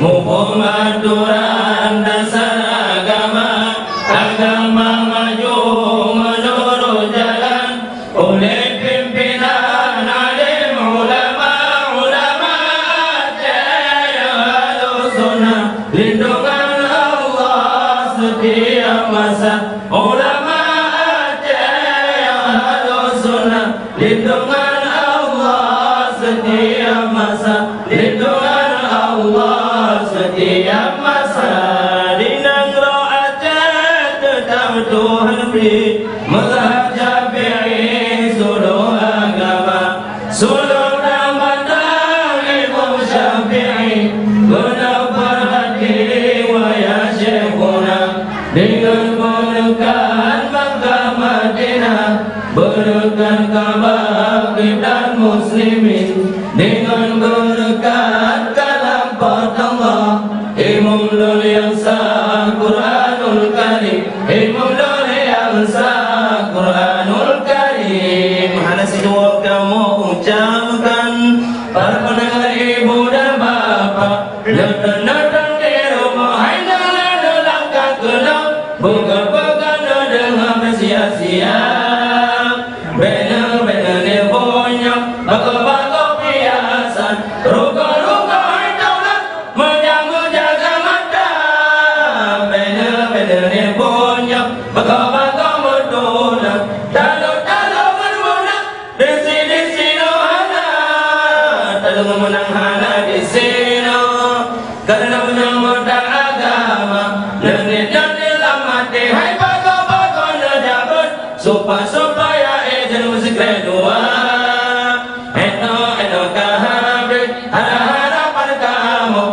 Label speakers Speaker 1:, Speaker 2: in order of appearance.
Speaker 1: hukum aturan dasar agama, agama maju menurut jalan oleh pimpinan alim ulama, ulama jaya Ahlus Sunnah, lindungan Allah setiap masa. Ulama jaya Ahlus Sunnah, lindungan Allah setiap masa, lindungan Allah setiap masa. Dinang ro'ajat tetap Tuhan beri, mazhab Syafi'i suluh agama, suluh dan pandang Imam Syafi'i, benar perhati waya Syekhuna, dengan menekan Makkah Madinah, berkat Ka'bah dan muslimin, dengan berkat kalam Allah, Imam Lul yang sah Quranul Karim, Imam Lul yang sah Quranul Karim. Mana situ kamu ucapkan para pendengar ibu dan bapa, nonton di rumah hai dalam langkah gelap, buka-buka dengan bersia-sia. Benar-benar dia punya bako-bako piasan, ruka-ruka daulat menjaga mata. Benar-benar dia punya bako-bako berdoa, talu-talu bermula di sini hana, talu menang hana di sini, karena menyambutkan agama, nanti lama mati hai bako-bako nejabut, supaya musik kedua, eno kahabit, ada harapan kamu.